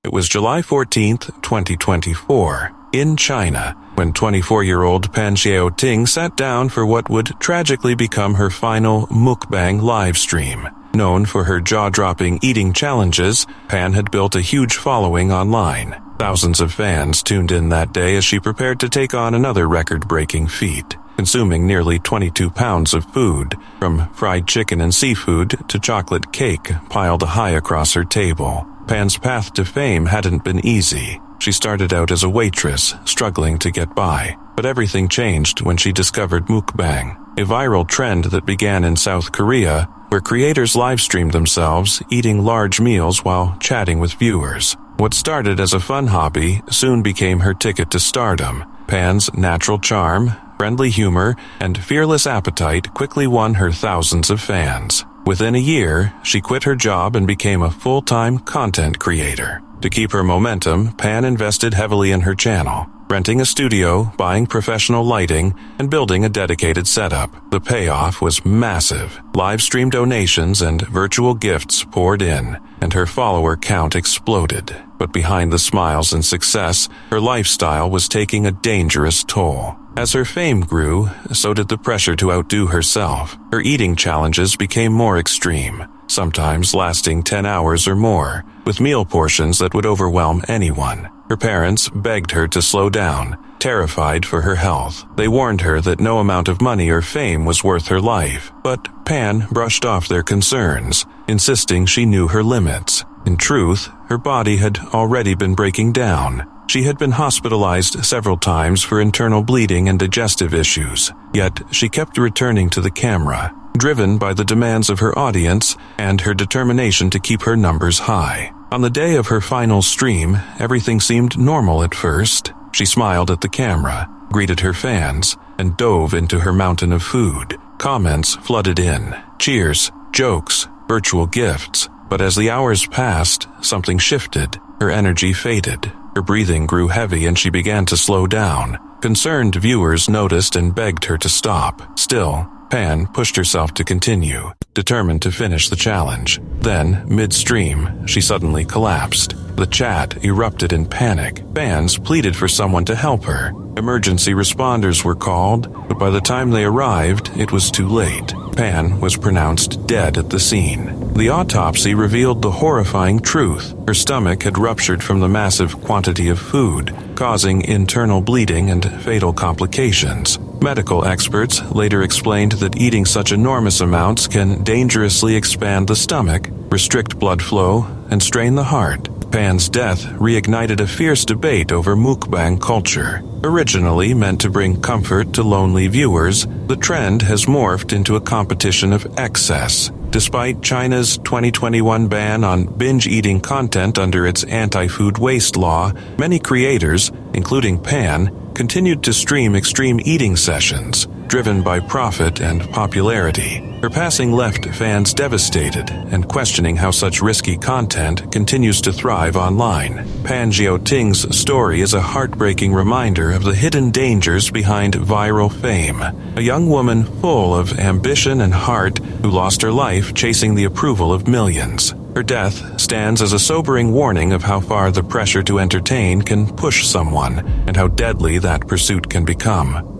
It was July 14th, 2024, in China, when 24-year-old Pan Xiaoting sat down for what would tragically become her final mukbang livestream. Known for her jaw-dropping eating challenges, Pan had built a huge following online. Thousands of fans tuned in that day as she prepared to take on another record-breaking feat, consuming nearly 22 pounds of food, from fried chicken and seafood to chocolate cake piled high across her table. Pan's path to fame hadn't been easy. She started out as a waitress, struggling to get by. But everything changed when she discovered mukbang, a viral trend that began in South Korea, where creators live-streamed themselves eating large meals while chatting with viewers. What started as a fun hobby soon became her ticket to stardom. Pan's natural charm, friendly humor, and fearless appetite quickly won her thousands of fans. Within a year, she quit her job and became a full-time content creator. To keep her momentum, Pan invested heavily in her channel, renting a studio, buying professional lighting, and building a dedicated setup. The payoff was massive. Live stream donations and virtual gifts poured in, and her follower count exploded. But behind the smiles and success, her lifestyle was taking a dangerous toll. As her fame grew, so did the pressure to outdo herself. Her eating challenges became more extreme, sometimes lasting 10 hours or more, with meal portions that would overwhelm anyone. Her parents begged her to slow down, terrified for her health. They warned her that no amount of money or fame was worth her life, but Pan brushed off their concerns, insisting she knew her limits. In truth, her body had already been breaking down. She had been hospitalized several times for internal bleeding and digestive issues, yet she kept returning to the camera, driven by the demands of her audience and her determination to keep her numbers high. On the day of her final stream, everything seemed normal at first. She smiled at the camera, greeted her fans, and dove into her mountain of food. Comments flooded in, cheers, jokes, virtual gifts. But as the hours passed, something shifted. Her energy faded. Her breathing grew heavy and she began to slow down. Concerned viewers noticed and begged her to stop. Still, Pan pushed herself to continue, determined to finish the challenge. Then, midstream, she suddenly collapsed. The chat erupted in panic. Fans pleaded for someone to help her. Emergency responders were called, but by the time they arrived, it was too late. Pan was pronounced dead at the scene. The autopsy revealed the horrifying truth. Her stomach had ruptured from the massive quantity of food, causing internal bleeding and fatal complications. Medical experts later explained that eating such enormous amounts can dangerously expand the stomach, restrict blood flow, and strain the heart. Pan's death reignited a fierce debate over mukbang culture. Originally meant to bring comfort to lonely viewers, the trend has morphed into a competition of excess. Despite China's 2021 ban on binge-eating content under its anti-food waste law, many creators, including Pan, continued to stream extreme eating sessions, driven by profit and popularity. Her passing left fans devastated and questioning how such risky content continues to thrive online. Pan Xiaoting's story is a heartbreaking reminder of the hidden dangers behind viral fame. A young woman full of ambition and heart who lost her life chasing the approval of millions. Her death stands as a sobering warning of how far the pressure to entertain can push someone and how deadly that pursuit can become.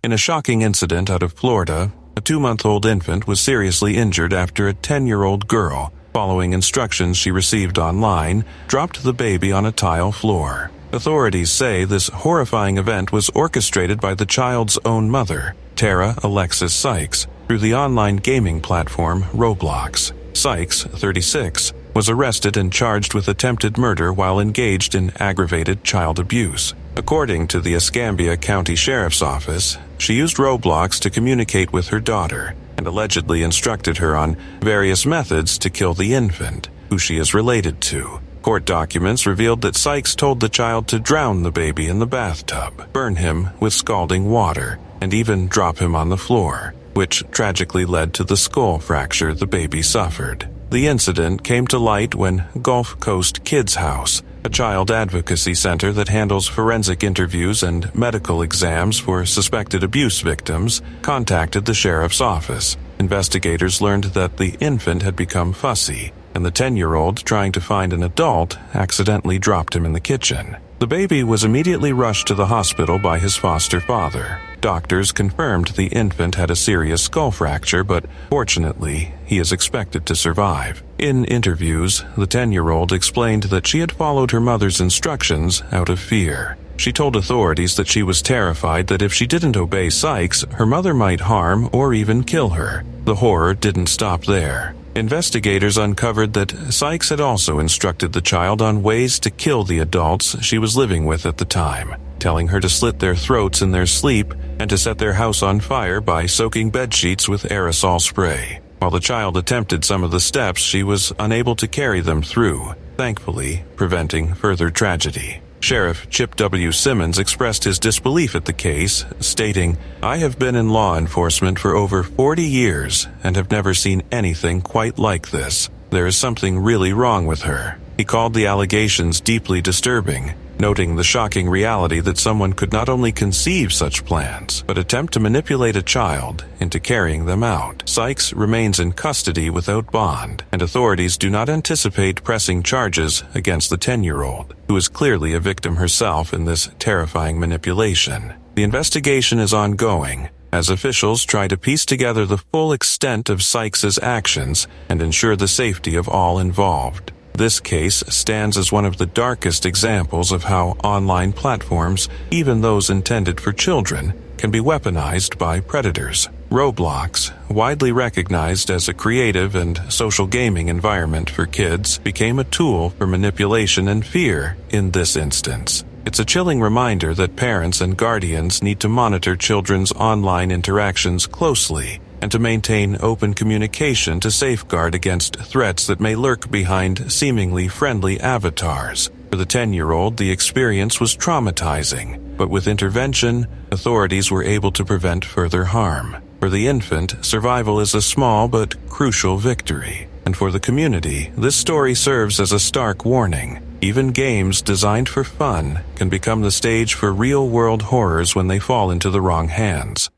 In a shocking incident out of Florida, a 2-month-old infant was seriously injured after a 10-year-old girl, following instructions she received online, dropped the baby on a tile floor. Authorities say this horrifying event was orchestrated by the child's own mother, Tara Alexis Sykes, through the online gaming platform Roblox. Sykes, 36, was arrested and charged with attempted murder while engaged in aggravated child abuse. According to the Escambia County Sheriff's Office, she used Roblox to communicate with her daughter and allegedly instructed her on various methods to kill the infant, who she is related to. Court documents revealed that Sykes told the child to drown the baby in the bathtub, burn him with scalding water, and even drop him on the floor, which tragically led to the skull fracture the baby suffered. The incident came to light when Gulf Coast Kids House, a child advocacy center that handles forensic interviews and medical exams for suspected abuse victims, contacted the sheriff's office. Investigators learned that the infant had become fussy, and the 10-year-old, trying to find an adult, accidentally dropped him in the kitchen. The baby was immediately rushed to the hospital by his foster father. Doctors confirmed the infant had a serious skull fracture, but fortunately, he is expected to survive. In interviews, the 10-year-old explained that she had followed her mother's instructions out of fear. She told authorities that she was terrified that if she didn't obey Sykes, her mother might harm or even kill her. The horror didn't stop there. Investigators uncovered that Sykes had also instructed the child on ways to kill the adults she was living with at the time, telling her to slit their throats in their sleep and to set their house on fire by soaking bedsheets with aerosol spray. While the child attempted some of the steps, she was unable to carry them through, thankfully preventing further tragedy. Sheriff Chip W. Simmons expressed his disbelief at the case, stating, "I have been in law enforcement for over 40 years and have never seen anything quite like this. There is something really wrong with her." He called the allegations deeply disturbing, noting the shocking reality that someone could not only conceive such plans, but attempt to manipulate a child into carrying them out. Sykes remains in custody without bond, and authorities do not anticipate pressing charges against the 10-year-old, who is clearly a victim herself in this terrifying manipulation. The investigation is ongoing, as officials try to piece together the full extent of Sykes' actions and ensure the safety of all involved. This case stands as one of the darkest examples of how online platforms, even those intended for children, can be weaponized by predators. Roblox, widely recognized as a creative and social gaming environment for kids, became a tool for manipulation and fear in this instance. It's a chilling reminder that parents and guardians need to monitor children's online interactions closely and to maintain open communication to safeguard against threats that may lurk behind seemingly friendly avatars. For the 10-year-old, the experience was traumatizing, but with intervention, authorities were able to prevent further harm. For the infant, survival is a small but crucial victory. And for the community, this story serves as a stark warning. Even games designed for fun can become the stage for real-world horrors when they fall into the wrong hands.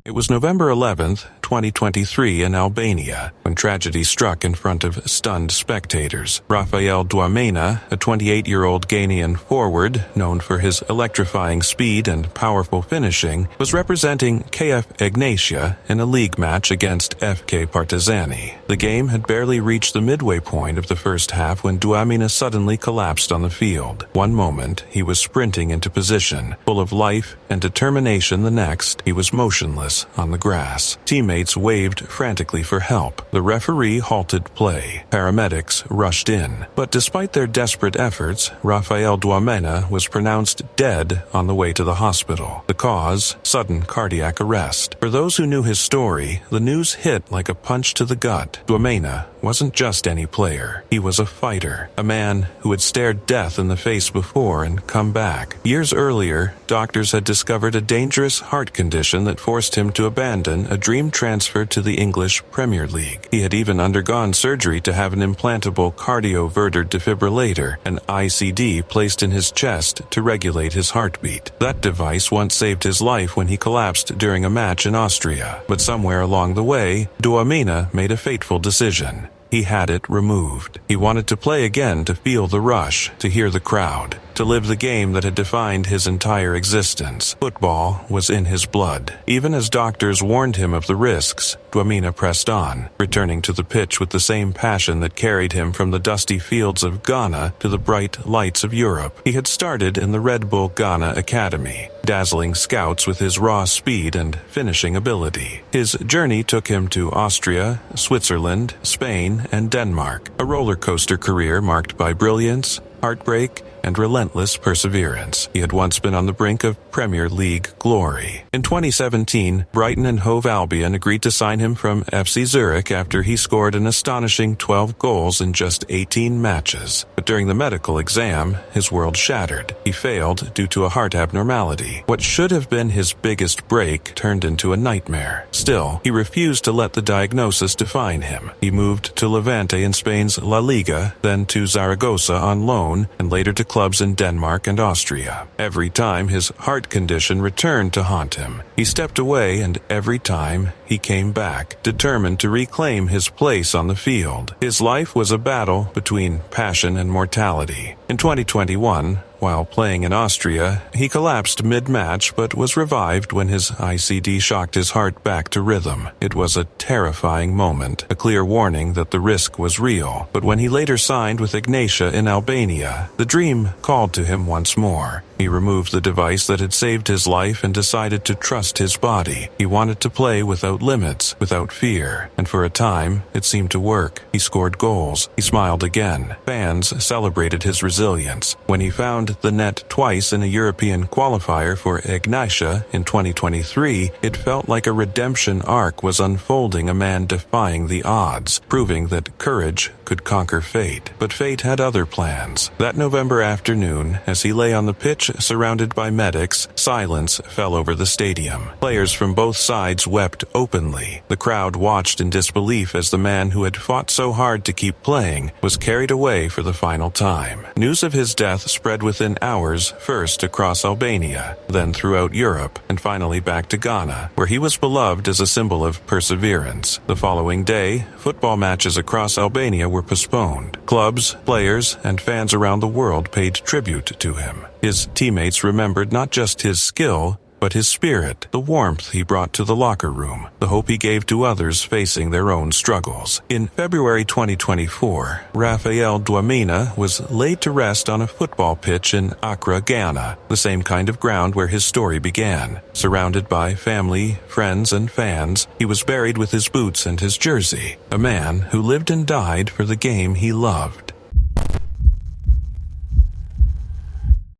It was November 11th, 2023 in Albania, when tragedy struck in front of stunned spectators. Rafael Dwamena, a 28-year-old Ghanaian forward known for his electrifying speed and powerful finishing, was representing KF Ignatia in a league match against FK Partizani. The game had barely reached the midway point of the first half when Dwamena suddenly collapsed on the field. One moment, he was sprinting into position, full of life and determination. The next, he was motionless on the grass. Teammates waved frantically for help. The referee halted play. Paramedics rushed in. But despite their desperate efforts, Rafael Dwamena was pronounced dead on the way to the hospital. The cause? Sudden cardiac arrest. For those who knew his story, the news hit like a punch to the gut. Dwamena wasn't just any player. He was a fighter, a man who had stared death in the face before and come back. Years earlier, doctors had discovered a dangerous heart condition that forced him to abandon a dream transfer to the English Premier League. He had even undergone surgery to have an implantable cardioverter defibrillator, an ICD, placed in his chest to regulate his heartbeat. That device once saved his life when he collapsed during a match in Austria. But somewhere along the way, Dwamena made a fateful decision. He had it removed. He wanted to play again, to feel the rush, to hear the crowd, to live the game that had defined his entire existence. Football was in his blood. Even as doctors warned him of the risks, Dwamena pressed on, returning to the pitch with the same passion that carried him from the dusty fields of Ghana to the bright lights of Europe. He had started in the Red Bull Ghana Academy, dazzling scouts with his raw speed and finishing ability. His journey took him to Austria, Switzerland, Spain, and Denmark, a roller coaster career marked by brilliance, heartbreak, and relentless perseverance. He had once been on the brink of Premier League glory. In 2017, Brighton and Hove Albion agreed to sign him from FC Zurich after he scored an astonishing 12 goals in just 18 matches. But during the medical exam, his world shattered. He failed due to a heart abnormality. What should have been his biggest break turned into a nightmare. Still, he refused to let the diagnosis define him. He moved to Levante in Spain's La Liga, then to Zaragoza on loan Cologne and later to clubs in Denmark and Austria. Every time his heart condition returned to haunt him, he stepped away, and every time he came back, determined to reclaim his place on the field. His life was a battle between passion and mortality. In 2021, while playing in Austria, he collapsed mid-match but was revived when his ICD shocked his heart back to rhythm. It was a terrifying moment, a clear warning that the risk was real. But when he later signed with Ignatia in Albania, the dream called to him once more. He removed the device that had saved his life and decided to trust his body. He wanted to play without limits, without fear. And for a time, it seemed to work. He scored goals. He smiled again. Fans celebrated his resilience. When he found the net twice in a European qualifier for Ignatia in 2023, it felt like a redemption arc was unfolding, a man defying the odds, proving that courage could conquer fate. But fate had other plans. That November afternoon, as he lay on the pitch surrounded by medics, silence fell over the stadium. Players from both sides wept openly. The crowd watched in disbelief as the man who had fought so hard to keep playing was carried away for the final time. News of his death spread within hours, first across Albania, then throughout Europe, and finally back to Ghana, where he was beloved as a symbol of perseverance. The following day, football matches across Albania were postponed. Clubs, players, and fans around the world paid tribute to him. His teammates remembered not just his skill, but his spirit, the warmth he brought to the locker room, the hope he gave to others facing their own struggles. In February 2024, Rafael Dwamena was laid to rest on a football pitch in Accra, Ghana, the same kind of ground where his story began. Surrounded by family, friends, and fans, he was buried with his boots and his jersey, a man who lived and died for the game he loved.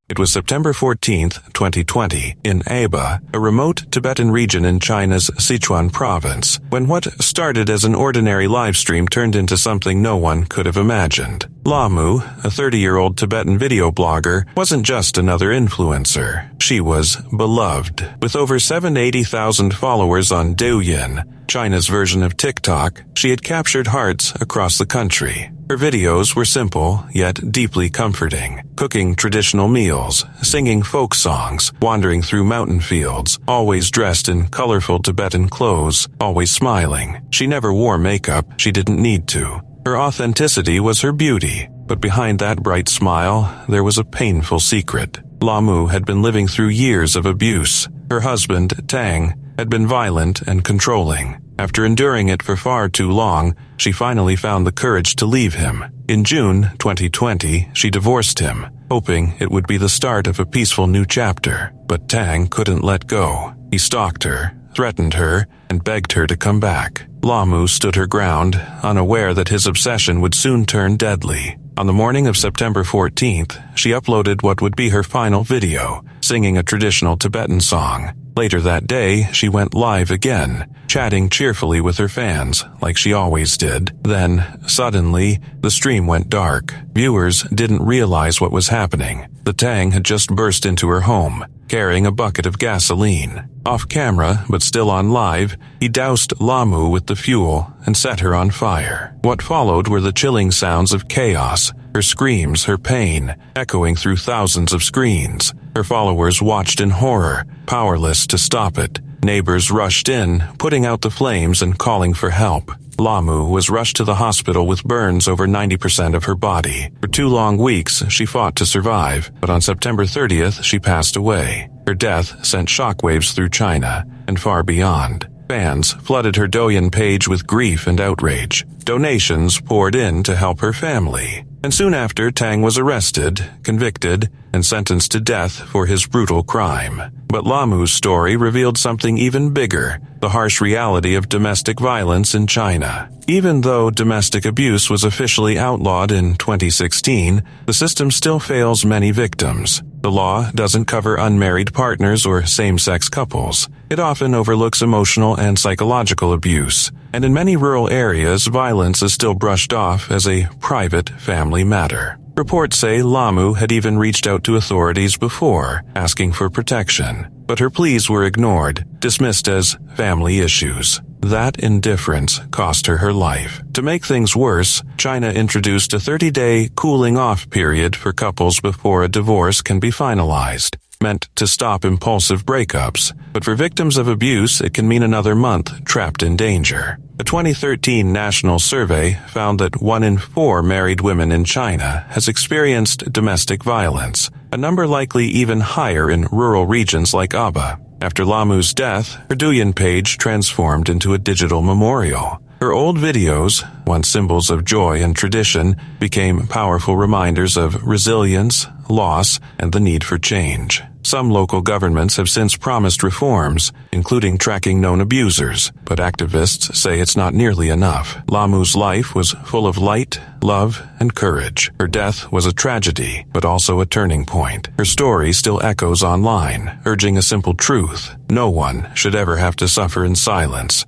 It was September 14, 2020, in Aba, a remote Tibetan region in China's Sichuan province, when what started as an ordinary livestream turned into something no one could have imagined. Lamu, a 30-year-old Tibetan video blogger, wasn't just another influencer. She was beloved. With over 780,000 followers on Douyin, China's version of TikTok, she had captured hearts across the country. Her videos were simple, yet deeply comforting. Cooking traditional meals, singing folk songs, wandering through mountain fields, always dressed in colorful Tibetan clothes, always smiling. She never wore makeup, she didn't need to. Her authenticity was her beauty, but behind that bright smile, there was a painful secret. Lamu had been living through years of abuse. Her husband, Tang, had been violent and controlling. After enduring it for far too long, she finally found the courage to leave him. In June 2020, she divorced him, hoping it would be the start of a peaceful new chapter. But Tang couldn't let go. He stalked her, threatened her, and begged her to come back. Lamu stood her ground, unaware that his obsession would soon turn deadly. On the morning of September 14th, she uploaded what would be her final video, singing a traditional Tibetan song. Later that day, she went live again, chatting cheerfully with her fans, like she always did. Then, suddenly, the stream went dark. Viewers didn't realize what was happening. The Tang had just burst into her home, carrying a bucket of gasoline. Off camera, but still on live, he doused Lamu with the fuel and set her on fire. What followed were the chilling sounds of chaos, her screams, her pain, echoing through thousands of screens. Her followers watched in horror, powerless to stop it. Neighbors rushed in, putting out the flames and calling for help. Lamu was rushed to the hospital with burns over 90% of her body. For 2 long weeks, she fought to survive, but on September 30th, she passed away. Her death sent shockwaves through China and far beyond. Fans flooded her Douyin page with grief and outrage. Donations poured in to help her family. And soon after, Tang was arrested, convicted, and sentenced to death for his brutal crime. But Lamu's story revealed something even bigger, the harsh reality of domestic violence in China. Even though domestic abuse was officially outlawed in 2016, the system still fails many victims. The law doesn't cover unmarried partners or same-sex couples. It often overlooks emotional and psychological abuse. And in many rural areas, violence is still brushed off as a private family matter. Reports say Lamu had even reached out to authorities before, asking for protection. But her pleas were ignored, dismissed as family issues. That indifference cost her her life. To make things worse, China introduced a 30-day cooling-off period for couples before a divorce can be finalized, meant to stop impulsive breakups. But for victims of abuse, it can mean another month trapped in danger. A 2013 national survey found that 1 in 4 married women in China has experienced domestic violence, a number likely even higher in rural regions like Aba. After Lamu's death, her Douyin page transformed into a digital memorial. Her old videos, once symbols of joy and tradition, became powerful reminders of resilience, loss, and the need for change. Some local governments have since promised reforms, including tracking known abusers, but activists say it's not nearly enough. Lamu's life was full of light, love, and courage. Her death was a tragedy, but also a turning point. Her story still echoes online, urging a simple truth: no one should ever have to suffer in silence.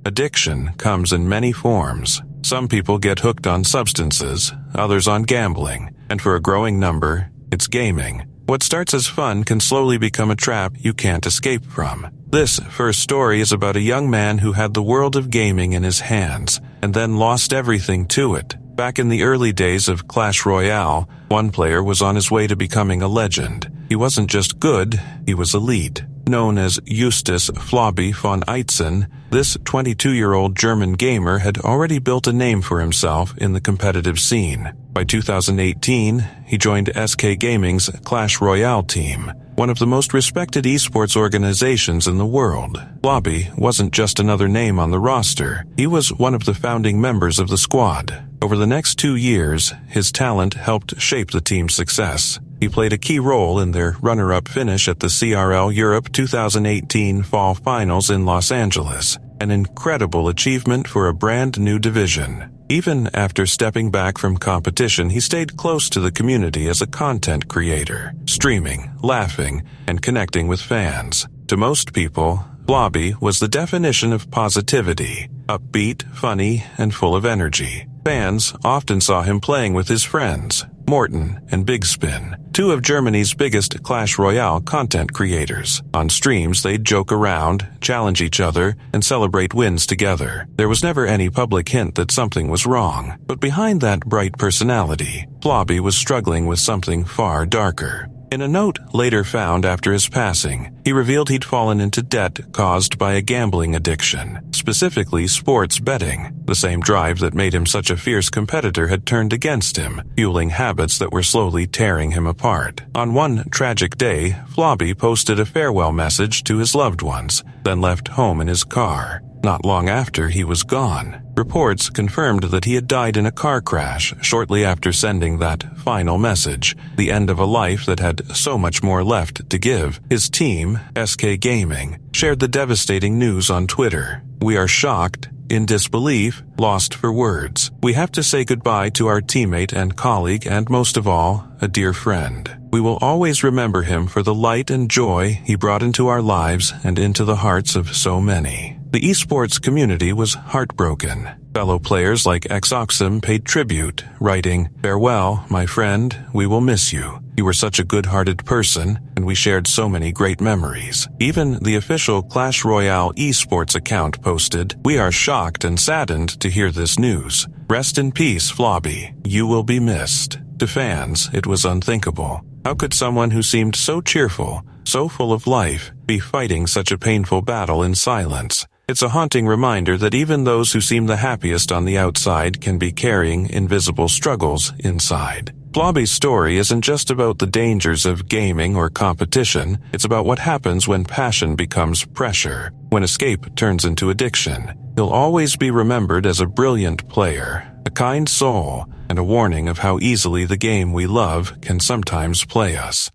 Addiction comes in many forms. Some people get hooked on substances, others on gambling, and for a growing number, it's gaming. What starts as fun can slowly become a trap you can't escape from. This first story is about a young man who had the world of gaming in his hands, and then lost everything to it. Back in the early days of Clash Royale, one player was on his way to becoming a legend. He wasn't just good, he was elite. Known as Justus Flobby von Eitzen, this 22-year-old German gamer had already built a name for himself in the competitive scene. By 2018, he joined SK Gaming's Clash Royale team, one of the most respected esports organizations in the world. Flobby wasn't just another name on the roster, he was one of the founding members of the squad. Over the next 2 years, his talent helped shape the team's success. He played a key role in their runner-up finish at the CRL Europe 2018 Fall Finals in Los Angeles, an incredible achievement for a brand new division. Even after stepping back from competition, he stayed close to the community as a content creator, streaming, laughing, and connecting with fans. To most people, Flobby was the definition of positivity, upbeat, funny, and full of energy. Fans often saw him playing with his friends, Morten and Big Spin, 2 of Germany's biggest Clash Royale content creators. On streams, they'd joke around, challenge each other, and celebrate wins together. There was never any public hint that something was wrong. But behind that bright personality, Flobby was struggling with something far darker. In a note later found after his passing, he revealed he'd fallen into debt caused by a gambling addiction, specifically sports betting. The same drive that made him such a fierce competitor had turned against him, fueling habits that were slowly tearing him apart. On one tragic day, Flobby posted a farewell message to his loved ones, then left home in his car. Not long after, he was gone. Reports confirmed that he had died in a car crash shortly after sending that final message, the end of a life that had so much more left to give. His team, SK Gaming, shared the devastating news on Twitter. "We are shocked, in disbelief, lost for words. We have to say goodbye to our teammate and colleague and, most of all, a dear friend. We will always remember him for the light and joy he brought into our lives and into the hearts of so many." The esports community was heartbroken. Fellow players like Xoxum paid tribute, writing, "Farewell, my friend, we will miss you. You were such a good-hearted person, and we shared so many great memories." Even the official Clash Royale esports account posted, "We are shocked and saddened to hear this news. Rest in peace, Flobby. You will be missed." To fans, it was unthinkable. How could someone who seemed so cheerful, so full of life, be fighting such a painful battle in silence? It's a haunting reminder that even those who seem the happiest on the outside can be carrying invisible struggles inside. Flobby's story isn't just about the dangers of gaming or competition, it's about what happens when passion becomes pressure, when escape turns into addiction. He'll always be remembered as a brilliant player, a kind soul, and a warning of how easily the game we love can sometimes play us.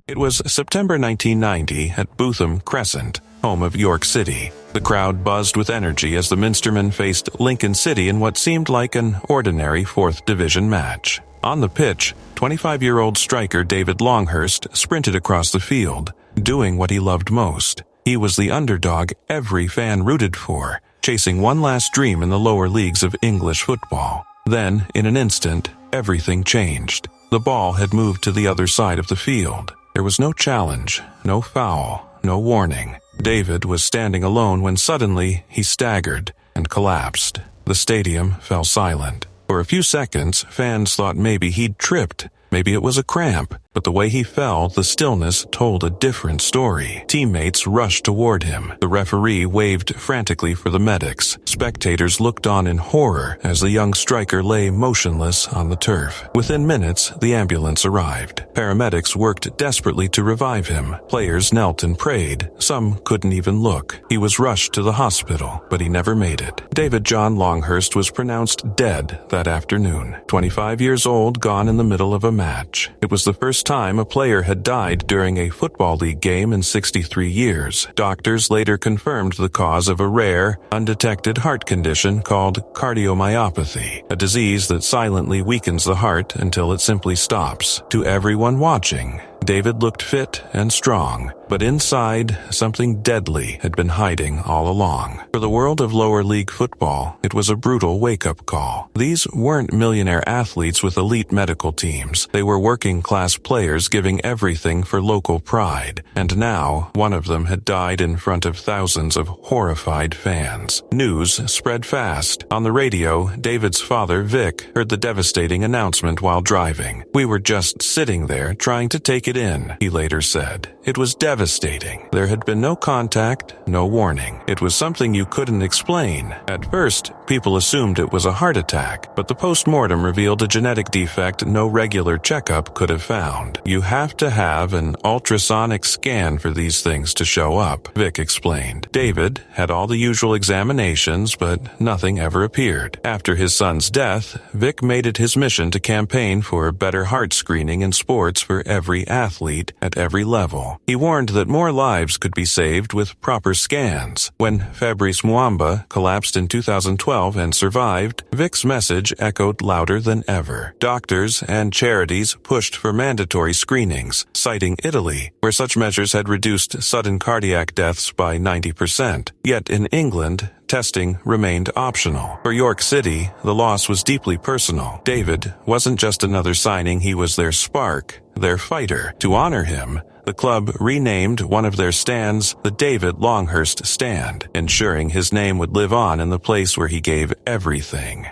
It was September 1990 at Bootham Crescent, home of York City. The crowd buzzed with energy as the Minstermen faced Lincoln City in what seemed like an ordinary 4th Division match. On the pitch, 25-year-old striker David Longhurst sprinted across the field, doing what he loved most. He was the underdog every fan rooted for, chasing one last dream in the lower leagues of English football. Then, in an instant, everything changed. The ball had moved to the other side of the field. There was no challenge, no foul, no warning. David was standing alone when suddenly he staggered and collapsed. The stadium fell silent. For a few seconds, fans thought maybe he'd tripped. Maybe it was a cramp, but the way he fell, the stillness told a different story. Teammates rushed toward him. The referee waved frantically for the medics. Spectators looked on in horror as the young striker lay motionless on the turf. Within minutes, the ambulance arrived. Paramedics worked desperately to revive him. Players knelt and prayed. Some couldn't even look. He was rushed to the hospital, but he never made it. David John Longhurst was pronounced dead that afternoon. 25 years old, gone in the middle of a match. It was the first time a player had died during a football league game in 63 years. Doctors later confirmed the cause of a rare, undetected heart condition called cardiomyopathy, a disease that silently weakens the heart until it simply stops. To everyone watching, David looked fit and strong, but inside, something deadly had been hiding all along. For the world of lower league football, it was a brutal wake-up call. These weren't millionaire athletes with elite medical teams. They were working-class players giving everything for local pride. And now, one of them had died in front of thousands of horrified fans. News spread fast. On the radio, David's father, Vic, heard the devastating announcement while driving. "We were just sitting there trying to take it in," he later said. "It was devastating. There had been no contact, no warning. It was something you couldn't explain. At first, people assumed it was a heart attack, but the post-mortem revealed a genetic defect no regular checkup could have found. You have to have an ultrasonic scan for these things to show up," Vic explained. David had all the usual examinations, but nothing ever appeared. After his son's death, Vic made it his mission to campaign for better heart screening in sports for every athlete at every level. He warned that more lives could be saved with proper scans. When Fabrice Muamba collapsed in 2012 and survived, Vic's message echoed louder than ever. Doctors and charities pushed for mandatory screenings, citing Italy, where such measures had reduced sudden cardiac deaths by 90%. Yet in England, testing remained optional. For York City, the loss was deeply personal. David wasn't just another signing, he was their spark, their fighter. To honor him, the club renamed one of their stands the David Longhurst Stand, ensuring his name would live on in the place where he gave everything.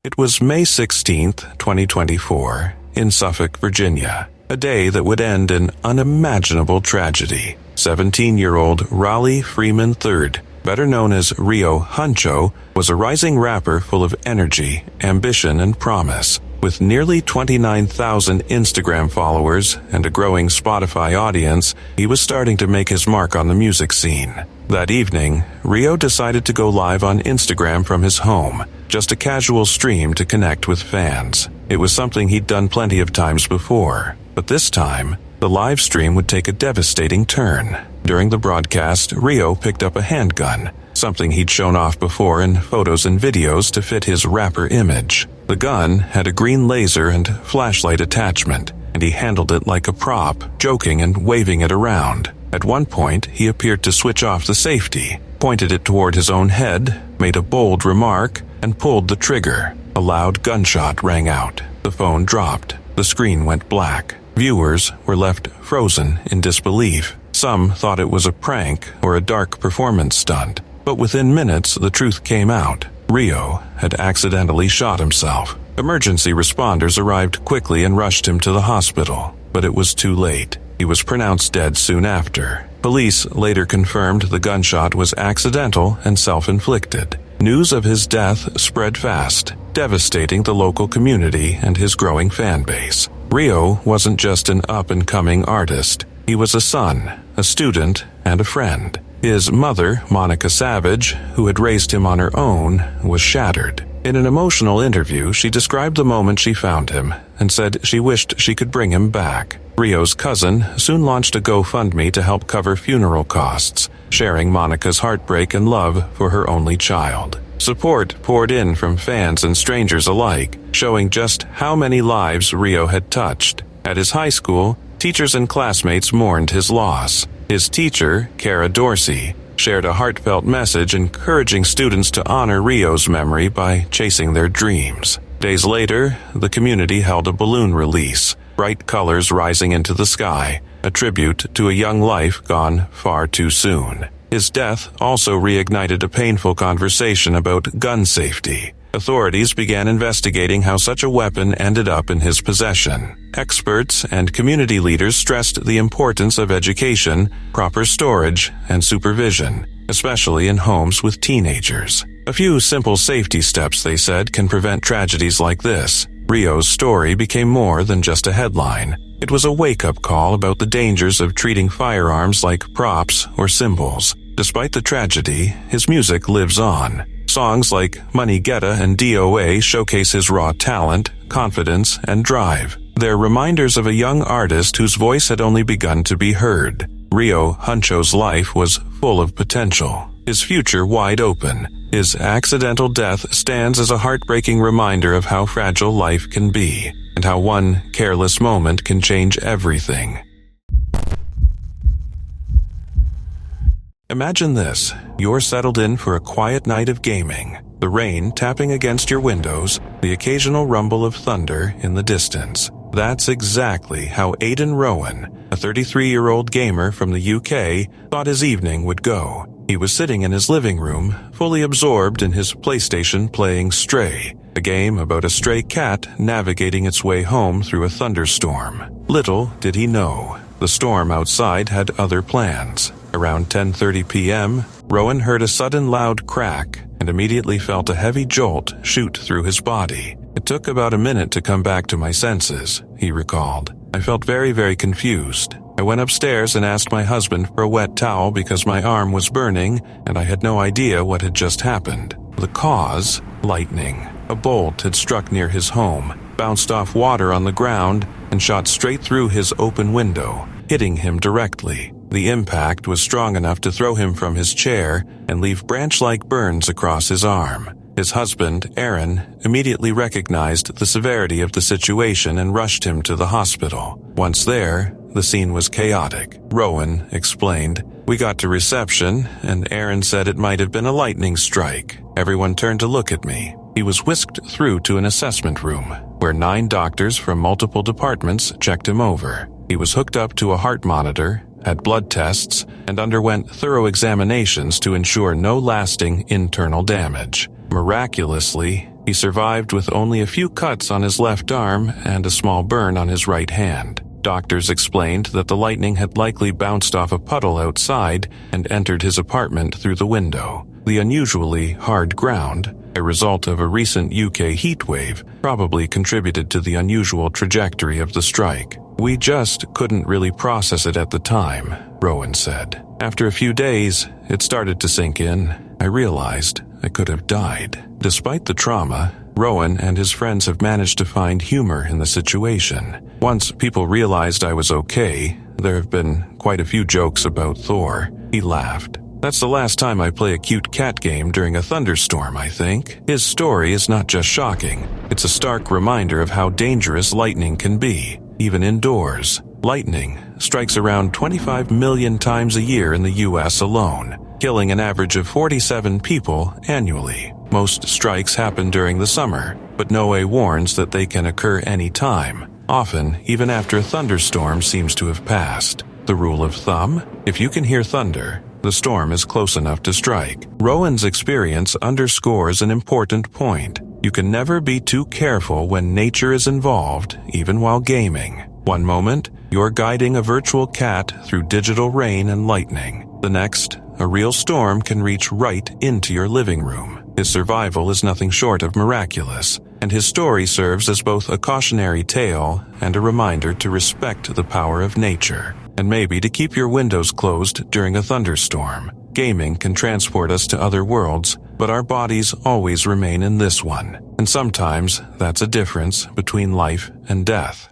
It was May 16th, 2024, in Suffolk, Virginia, a day that would end in unimaginable tragedy. 17-year-old Raleigh Freeman III, better known as Rio Huncho, was a rising rapper full of energy, ambition, and promise. With nearly 29,000 Instagram followers and a growing Spotify audience, he was starting to make his mark on the music scene. That evening, Rio decided to go live on Instagram from his home, just a casual stream to connect with fans. It was something he'd done plenty of times before, but this time, the live stream would take a devastating turn. During the broadcast, Rio picked up a handgun, something he'd shown off before in photos and videos to fit his rapper image. The gun had a green laser and flashlight attachment, and he handled it like a prop, joking and waving it around. At one point, he appeared to switch off the safety, pointed it toward his own head, made a bold remark, and pulled the trigger. A loud gunshot rang out. The phone dropped. The screen went black. Viewers were left frozen in disbelief. Some thought it was a prank or a dark performance stunt. But within minutes, the truth came out. Rio had accidentally shot himself. Emergency responders arrived quickly and rushed him to the hospital, but it was too late. He was pronounced dead soon after. Police later confirmed the gunshot was accidental and self-inflicted. News of his death spread fast, devastating the local community and his growing fan base. Rio wasn't just an up-and-coming artist. He was a son, a student, and a friend. His mother, Monica Savage, who had raised him on her own, was shattered. In an emotional interview, she described the moment she found him and said she wished she could bring him back. Rio's cousin soon launched a GoFundMe to help cover funeral costs, sharing Monica's heartbreak and love for her only child. Support poured in from fans and strangers alike, showing just how many lives Rio had touched. At his high school, teachers and classmates mourned his loss. His teacher, Cara Dorsey, shared a heartfelt message encouraging students to honor Rio's memory by chasing their dreams. Days later, the community held a balloon release, bright colors rising into the sky, a tribute to a young life gone far too soon. His death also reignited a painful conversation about gun safety. Authorities began investigating how such a weapon ended up in his possession. Experts and community leaders stressed the importance of education, proper storage, and supervision, especially in homes with teenagers. A few simple safety steps, they said, can prevent tragedies like this. Rio's story became more than just a headline. It was a wake-up call about the dangers of treating firearms like props or symbols. Despite the tragedy, his music lives on. Songs like Money Getta and DOA showcase his raw talent, confidence, and drive. They're reminders of a young artist whose voice had only begun to be heard. Rio Huncho's life was full of potential, his future wide open. His accidental death stands as a heartbreaking reminder of how fragile life can be, and how one careless moment can change everything. Imagine this. You're settled in for a quiet night of gaming. The rain tapping against your windows, the occasional rumble of thunder in the distance. That's exactly how Aidan Rowan, a 33-year-old gamer from the UK, thought his evening would go. He was sitting in his living room, fully absorbed in his PlayStation playing Stray, a game about a stray cat navigating its way home through a thunderstorm. Little did he know, the storm outside had other plans. Around 10:30 p.m., Rowan heard a sudden loud crack and immediately felt a heavy jolt shoot through his body. It took about a minute to come back to my senses, he recalled. I felt very confused. I went upstairs and asked my husband for a wet towel because my arm was burning and I had no idea what had just happened. The cause? Lightning. A bolt had struck near his home, bounced off water on the ground, and shot straight through his open window, hitting him directly. The impact was strong enough to throw him from his chair and leave branch-like burns across his arm. His husband, Aaron, immediately recognized the severity of the situation and rushed him to the hospital. Once there, the scene was chaotic. Rowan explained, "We got to reception, and Aaron said it might have been a lightning strike. Everyone turned to look at me." He was whisked through to an assessment room, where 9 doctors from multiple departments checked him over. He was hooked up to a heart monitor, had blood tests, and underwent thorough examinations to ensure no lasting internal damage. Miraculously, he survived with only a few cuts on his left arm and a small burn on his right hand. Doctors explained that the lightning had likely bounced off a puddle outside and entered his apartment through the window. The unusually hard ground, a result of a recent UK heatwave, probably contributed to the unusual trajectory of the strike. "We just couldn't really process it at the time," Rowan said. "After a few days, it started to sink in. I realized I could have died." Despite the trauma, Rowan and his friends have managed to find humor in the situation. Once people realized I was okay, there have been quite a few jokes about Thor. He laughed. "That's the last time I play a cute cat game during a thunderstorm, I think." His story is not just shocking, it's a stark reminder of how dangerous lightning can be, even indoors. Lightning strikes around 25 million times a year in the US alone, killing an average of 47 people annually. Most strikes happen during the summer, but NOAA warns that they can occur any time, often even after a thunderstorm seems to have passed. The rule of thumb? If you can hear thunder, the storm is close enough to strike. Rowan's experience underscores an important point. You can never be too careful when nature is involved, even while gaming. One moment, you're guiding a virtual cat through digital rain and lightning. The next, a real storm can reach right into your living room. His survival is nothing short of miraculous, and his story serves as both a cautionary tale and a reminder to respect the power of nature, and maybe to keep your windows closed during a thunderstorm. Gaming can transport us to other worlds, but our bodies always remain in this one, and sometimes that's a difference between life and death.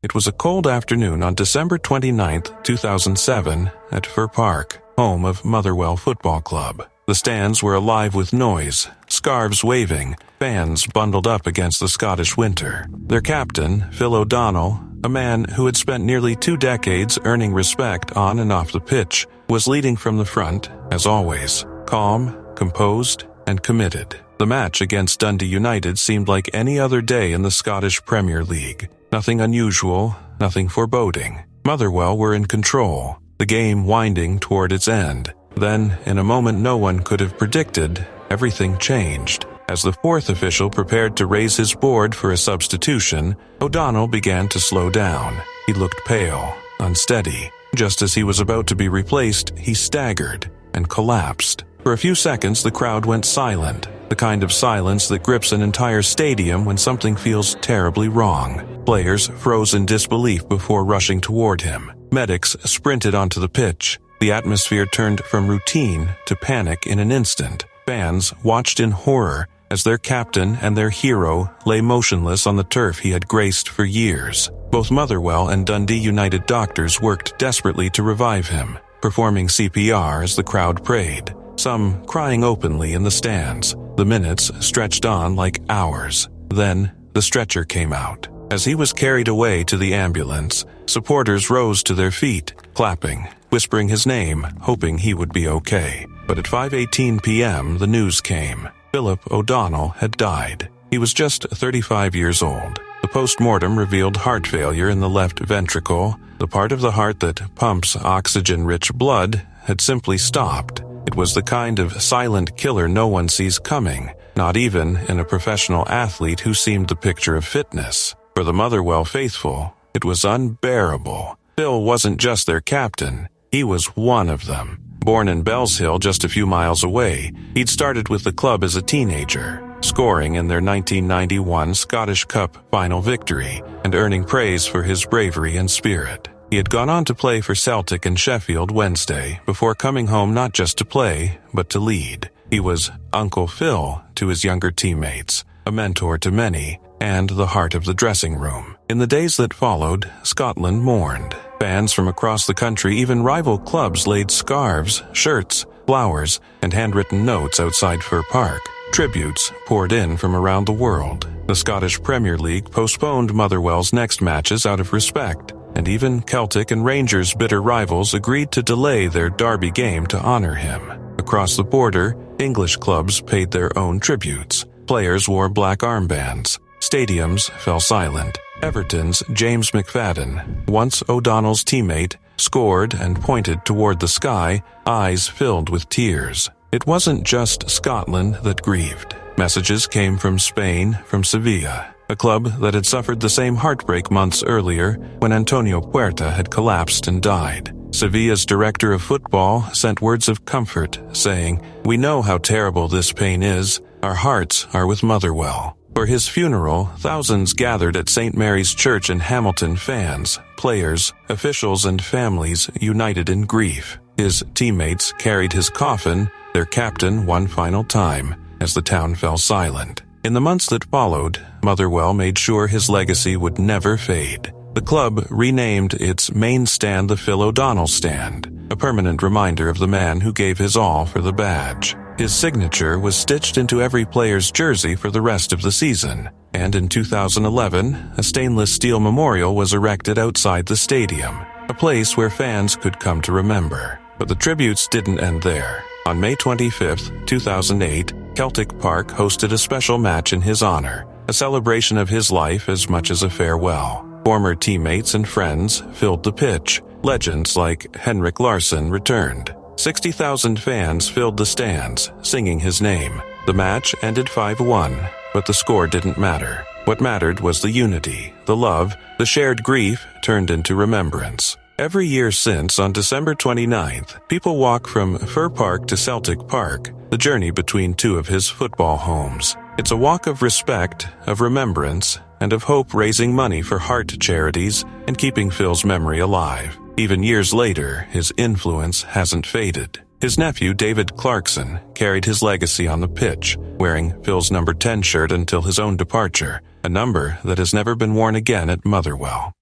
It was a cold afternoon on December 29, 2007, at Fir Park, home of Motherwell Football Club. The stands were alive with noise, scarves waving, fans bundled up against the Scottish winter. Their captain, Phil O'Donnell, a man who had spent nearly 2 decades earning respect on and off the pitch, was leading from the front, as always, calm, composed, and committed. The match against Dundee United seemed like any other day in the Scottish Premier League. Nothing unusual, nothing foreboding. Motherwell were in control, the game winding toward its end. Then, in a moment no one could have predicted, everything changed. As the fourth official prepared to raise his board for a substitution, O'Donnell began to slow down. He looked pale, unsteady. Just as he was about to be replaced, he staggered and collapsed. For a few seconds, the crowd went silent, the kind of silence that grips an entire stadium when something feels terribly wrong. Players froze in disbelief before rushing toward him. Medics sprinted onto the pitch. The atmosphere turned from routine to panic in an instant. Fans watched in horror as their captain and their hero lay motionless on the turf he had graced for years. Both Motherwell and Dundee United doctors worked desperately to revive him, performing CPR as the crowd prayed, some crying openly in the stands. The minutes stretched on like hours. Then the stretcher came out. As he was carried away to the ambulance, supporters rose to their feet, clapping, whispering his name, hoping he would be okay. But at 5:18 p.m., the news came. Philip O'Donnell had died. He was just 35 years old. The post-mortem revealed heart failure in the left ventricle. The part of the heart that pumps oxygen-rich blood had simply stopped. It was the kind of silent killer no one sees coming, not even in a professional athlete who seemed the picture of fitness. For the Motherwell faithful, it was unbearable. Phil wasn't just their captain, he was one of them. Born in Bellshill, just a few miles away, he'd started with the club as a teenager, scoring in their 1991 Scottish Cup final victory and earning praise for his bravery and spirit. He had gone on to play for Celtic and Sheffield Wednesday before coming home not just to play, but to lead. He was Uncle Phil to his younger teammates, a mentor to many, and the heart of the dressing room. In the days that followed, Scotland mourned. Fans from across the country, even rival clubs, laid scarves, shirts, flowers, and handwritten notes outside Fir Park. Tributes poured in from around the world. The Scottish Premier League postponed Motherwell's next matches out of respect, and even Celtic and Rangers' bitter rivals agreed to delay their derby game to honor him. Across the border, English clubs paid their own tributes. Players wore black armbands. Stadiums fell silent. Everton's James McFadden, once O'Donnell's teammate, scored and pointed toward the sky, eyes filled with tears. It wasn't just Scotland that grieved. Messages came from Spain, from Sevilla, a club that had suffered the same heartbreak months earlier when Antonio Puerta had collapsed and died. Sevilla's director of football sent words of comfort, saying, "We know how terrible this pain is. Our hearts are with Motherwell." For his funeral, thousands gathered at St. Mary's Church in Hamilton. Fans, players, officials, and families united in grief. His teammates carried his coffin, their captain, one final time, as the town fell silent. In the months that followed, Motherwell made sure his legacy would never fade. The club renamed its main stand the Phil O'Donnell Stand, a permanent reminder of the man who gave his all for the badge. His signature was stitched into every player's jersey for the rest of the season, and in 2011, a stainless steel memorial was erected outside the stadium, a place where fans could come to remember. But the tributes didn't end there. On May 25, 2008, Celtic Park hosted a special match in his honor, a celebration of his life as much as a farewell. Former teammates and friends filled the pitch. Legends like Henrik Larsson returned. 60,000 fans filled the stands, singing his name. The match ended 5-1, but the score didn't matter. What mattered was the unity, the love, the shared grief turned into remembrance. Every year since, on December 29th, people walk from Fir Park to Celtic Park, the journey between two of his football homes. It's a walk of respect, of remembrance, and of hope, raising money for heart charities and keeping Phil's memory alive. Even years later, his influence hasn't faded. His nephew, David Clarkson, carried his legacy on the pitch, wearing Phil's number 10 shirt until his own departure, a number that has never been worn again at Motherwell.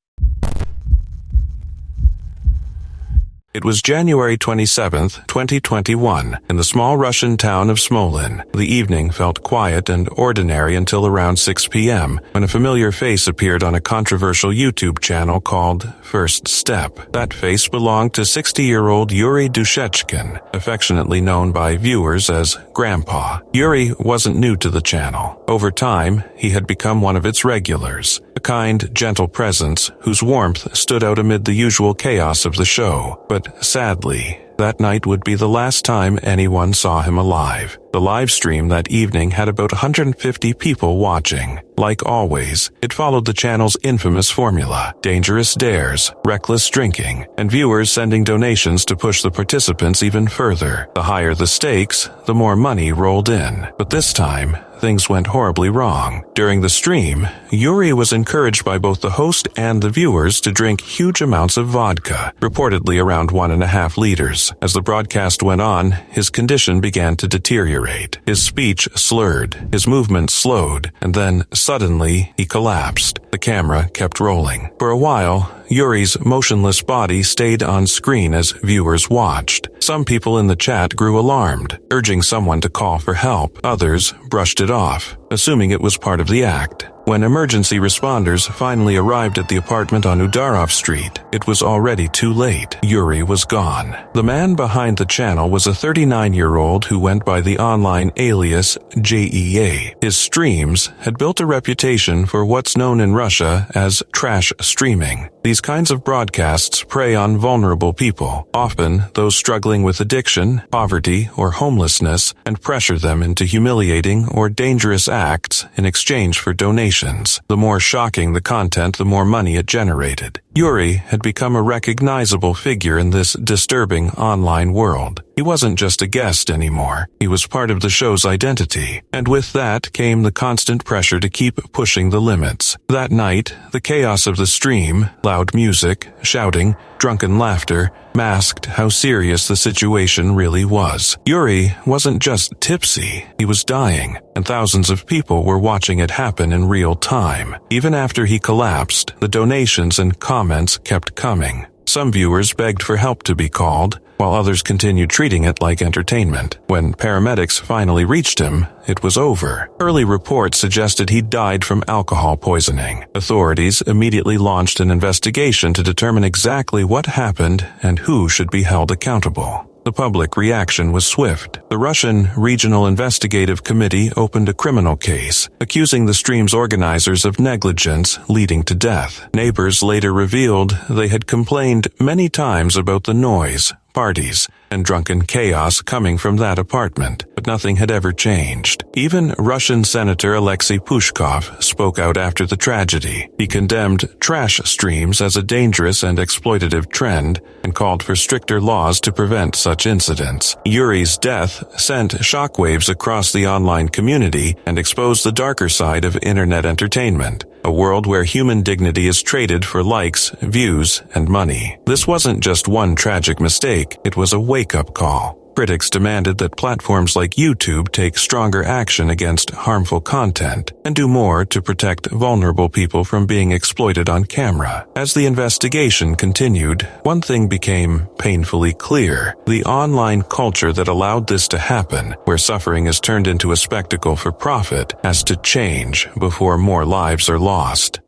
It was January 27, 2021, in the small Russian town of Smolin. The evening felt quiet and ordinary until around 6 p.m., when a familiar face appeared on a controversial YouTube channel called First Step. That face belonged to 60-year-old Yuri Dushechkin, affectionately known by viewers as Grandpa. Yuri wasn't new to the channel. Over time, he had become one of its regulars, a kind, gentle presence whose warmth stood out amid the usual chaos of the show. But sadly, that night would be the last time anyone saw him alive. The live stream that evening had about 150 people watching. Like always, it followed the channel's infamous formula: dangerous dares, reckless drinking, and viewers sending donations to push the participants even further. The higher the stakes, the more money rolled in. But this time, things went horribly wrong. During the stream, Yuri was encouraged by both the host and the viewers to drink huge amounts of vodka, reportedly around 1.5 liters. As the broadcast went on, his condition began to deteriorate. His speech slurred, his movements slowed, and then, suddenly, he collapsed. The camera kept rolling. For a while, Yuri's motionless body stayed on screen as viewers watched. Some people in the chat grew alarmed, urging someone to call for help. Others brushed it off, assuming it was part of the act. When emergency responders finally arrived at the apartment on Udarov Street, it was already too late. Yuri was gone. The man behind the channel was a 39-year-old who went by the online alias JEA. His streams had built a reputation for what's known in Russia as trash streaming. These kinds of broadcasts prey on vulnerable people, often those struggling with addiction, poverty, or homelessness, and pressure them into humiliating or dangerous acts in exchange for donations. The more shocking the content, the more money it generated. Yuri had become a recognizable figure in this disturbing online world. He wasn't just a guest anymore. He was part of the show's identity, and with that came the constant pressure to keep pushing the limits. That night, the chaos of the stream, loud music, shouting, drunken laughter, masked how serious the situation really was. Yuri wasn't just tipsy, he was dying, and thousands of people were watching it happen in real time. Even after he collapsed, the donations and comments kept coming. Some viewers begged for help to be called, while others continued treating it like entertainment. When paramedics finally reached him, it was over. Early reports suggested he died from alcohol poisoning. Authorities immediately launched an investigation to determine exactly what happened and who should be held accountable. The public reaction was swift. The Russian Regional Investigative Committee opened a criminal case, accusing the stream's organizers of negligence leading to death. Neighbors later revealed they had complained many times about the noise, parties, and drunken chaos coming from that apartment, but nothing had ever changed. Even Russian Senator Alexei Pushkov spoke out after the tragedy. He condemned trash streams as a dangerous and exploitative trend and called for stricter laws to prevent such incidents. Yuri's death sent shockwaves across the online community and exposed the darker side of internet entertainment, a world where human dignity is traded for likes, views, and money. This wasn't just one tragic mistake, it was a wake-up call. Critics demanded that platforms like YouTube take stronger action against harmful content and do more to protect vulnerable people from being exploited on camera. As the investigation continued, one thing became painfully clear: the online culture that allowed this to happen, where suffering is turned into a spectacle for profit, has to change before more lives are lost.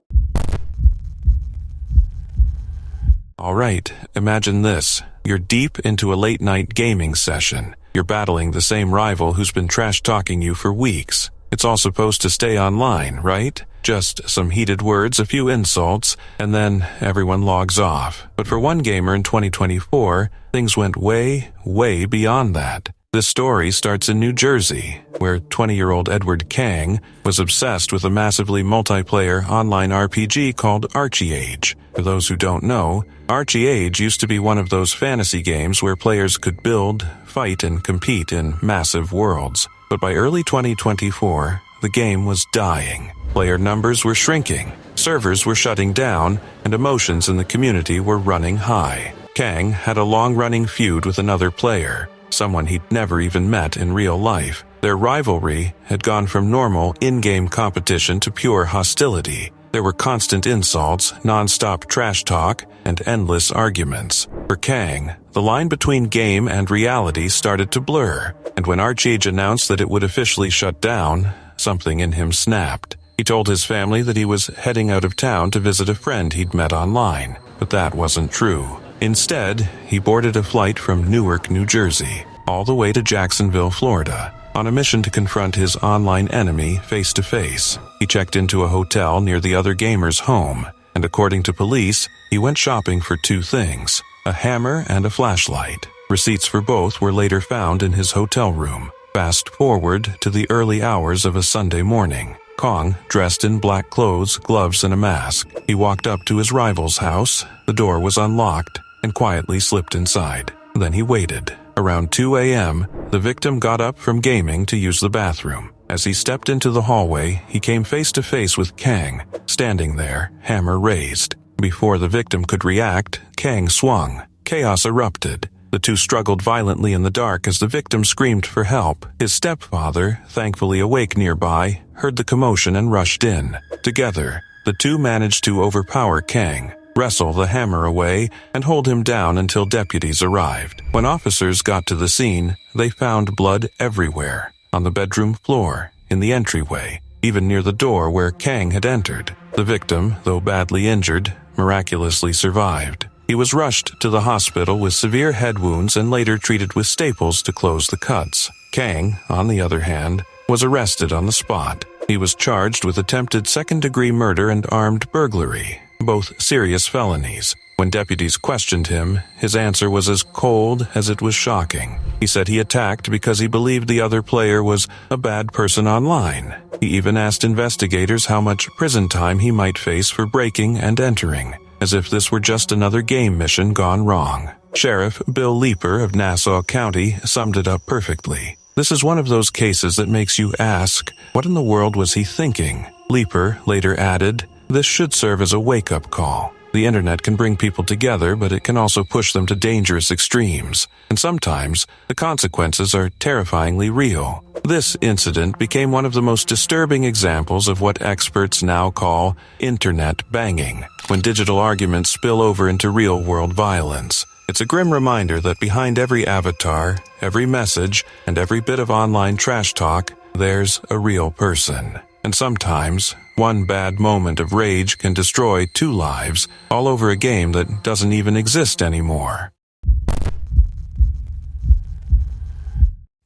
Alright, imagine this. You're deep into a late-night gaming session. You're battling the same rival who's been trash-talking you for weeks. It's all supposed to stay online, right? Just some heated words, a few insults, and then everyone logs off. But for one gamer in 2024, things went way, way beyond that. This story starts in New Jersey, where 20-year-old Edward Kang was obsessed with a massively multiplayer online RPG called Archie Age. For those who don't know, Archie Age used to be one of those fantasy games where players could build, fight, and compete in massive worlds. But by early 2024, the game was dying. Player numbers were shrinking, servers were shutting down, and emotions in the community were running high. Kang had a long-running feud with another player, someone he'd never even met in real life. Their rivalry had gone from normal in-game competition to pure hostility. There were constant insults, non-stop trash talk, and endless arguments. For Kang, the line between game and reality started to blur, and when Archie announced that it would officially shut down, something in him snapped. He told his family that he was heading out of town to visit a friend he'd met online, but that wasn't true. Instead, he boarded a flight from Newark, New Jersey, all the way to Jacksonville, Florida, on a mission to confront his online enemy face to face. He checked into a hotel near the other gamer's home, and according to police, he went shopping for two things: a hammer and a flashlight. Receipts for both were later found in his hotel room. Fast forward to the early hours of a Sunday morning. Kong, dressed in black clothes, gloves, and a mask. He walked up to his rival's house. The door was unlocked, and quietly slipped inside. Then he waited. Around 2 a.m., the victim got up from gaming to use the bathroom. As he stepped into the hallway, he came face to face with Kang, standing there, hammer raised. Before the victim could react, Kang swung. Chaos erupted. The two struggled violently in the dark as the victim screamed for help. His stepfather, thankfully awake nearby, heard the commotion and rushed in. Together, the two managed to overpower Kang, wrestle the hammer away, and hold him down until deputies arrived. When officers got to the scene, they found blood everywhere, on the bedroom floor, in the entryway, even near the door where Kang had entered. The victim, though badly injured, miraculously survived. He was rushed to the hospital with severe head wounds and later treated with staples to close the cuts. Kang, on the other hand, was arrested on the spot. He was charged with attempted second-degree murder and armed burglary, both serious felonies. When deputies questioned him, his answer was as cold as it was shocking. He said he attacked because he believed the other player was a bad person online. He even asked investigators how much prison time he might face for breaking and entering, as if this were just another game mission gone wrong. Sheriff Bill Leeper of Nassau County summed it up perfectly. This is one of those cases that makes you ask, what in the world was he thinking? Leeper later added, this should serve as a wake-up call. The internet can bring people together, but it can also push them to dangerous extremes. And sometimes, the consequences are terrifyingly real. This incident became one of the most disturbing examples of what experts now call internet banging, when digital arguments spill over into real-world violence. It's a grim reminder that behind every avatar, every message, and every bit of online trash talk, there's a real person. And sometimes, one bad moment of rage can destroy two lives, all over a game that doesn't even exist anymore.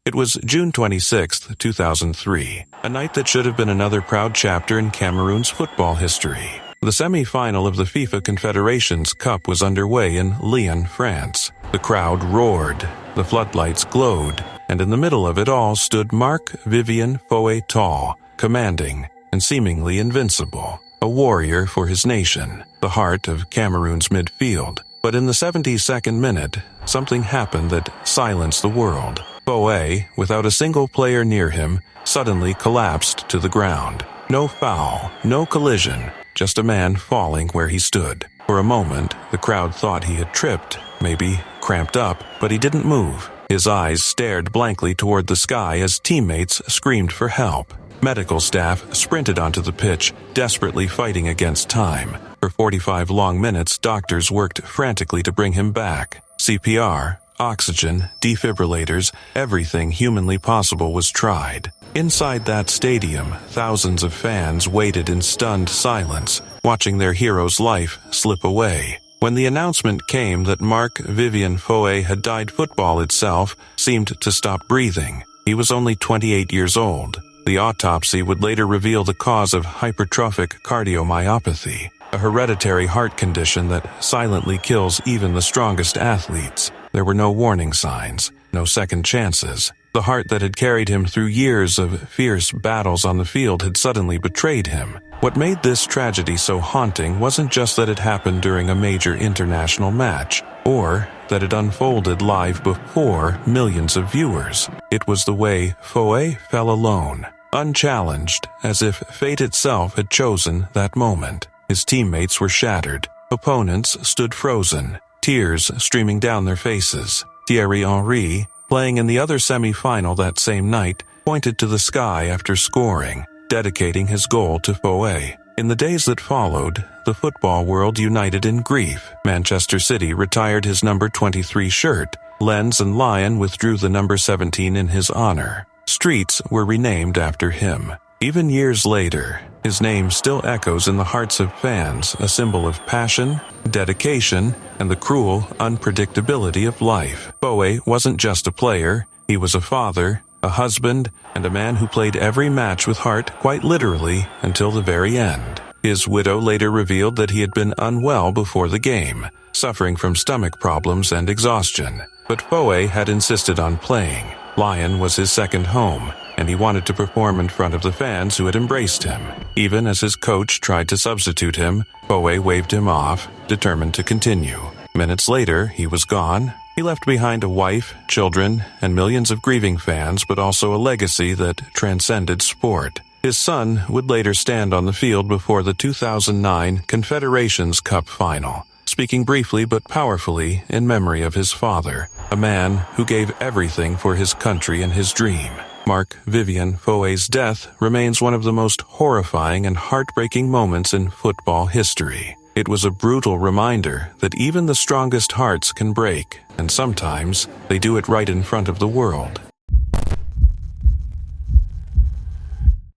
It was June 26, 2003, a night that should have been another proud chapter in Cameroon's football history. The semi-final of the FIFA Confederations Cup was underway in Lyon, France. The crowd roared, the floodlights glowed, and in the middle of it all stood Marc-Vivien Foé, commanding and seemingly invincible, a warrior for his nation, the heart of Cameroon's midfield. But in the 72nd minute, something happened that silenced the world. Foé, without a single player near him, suddenly collapsed to the ground. No foul, no collision, just a man falling where he stood. For a moment, the crowd thought he had tripped, maybe cramped up, but he didn't move. His eyes stared blankly toward the sky as teammates screamed for help. Medical staff sprinted onto the pitch, desperately fighting against time. For 45 long minutes, doctors worked frantically to bring him back. CPR, oxygen, defibrillators, everything humanly possible was tried. Inside that stadium, thousands of fans waited in stunned silence, watching their hero's life slip away. When the announcement came that Marc-Vivien Foé had died, football itself seemed to stop breathing. He was only 28 years old. The autopsy would later reveal the cause of hypertrophic cardiomyopathy, a hereditary heart condition that silently kills even the strongest athletes. There were no warning signs, no second chances. The heart that had carried him through years of fierce battles on the field had suddenly betrayed him. What made this tragedy so haunting wasn't just that it happened during a major international match, or that it unfolded live before millions of viewers. It was the way Foé fell alone, unchallenged, as if fate itself had chosen that moment. His teammates were shattered. Opponents stood frozen, tears streaming down their faces. Thierry Henry, playing in the other semi-final that same night, pointed to the sky after scoring, dedicating his goal to Foé. In the days that followed, the football world united in grief. Manchester City retired his number 23 shirt. Lens and Lion withdrew the number 17 in his honor. Streets were renamed after him. Even years later, his name still echoes in the hearts of fans, a symbol of passion, dedication, and the cruel unpredictability of life. Foe wasn't just a player, he was a father, a husband, and a man who played every match with heart, quite literally, until the very end. His widow later revealed that he had been unwell before the game, suffering from stomach problems and exhaustion. But Foe had insisted on playing. Lion was his second home, and he wanted to perform in front of the fans who had embraced him. Even as his coach tried to substitute him, Foe waved him off, determined to continue. Minutes later, he was gone. He left behind a wife, children, and millions of grieving fans, but also a legacy that transcended sport. His son would later stand on the field before the 2009 Confederations Cup final, speaking briefly but powerfully in memory of his father, a man who gave everything for his country and his dream. Mark Vivian Foe's death remains one of the most horrifying and heartbreaking moments in football history. It was a brutal reminder that even the strongest hearts can break, and sometimes they do it right in front of the world.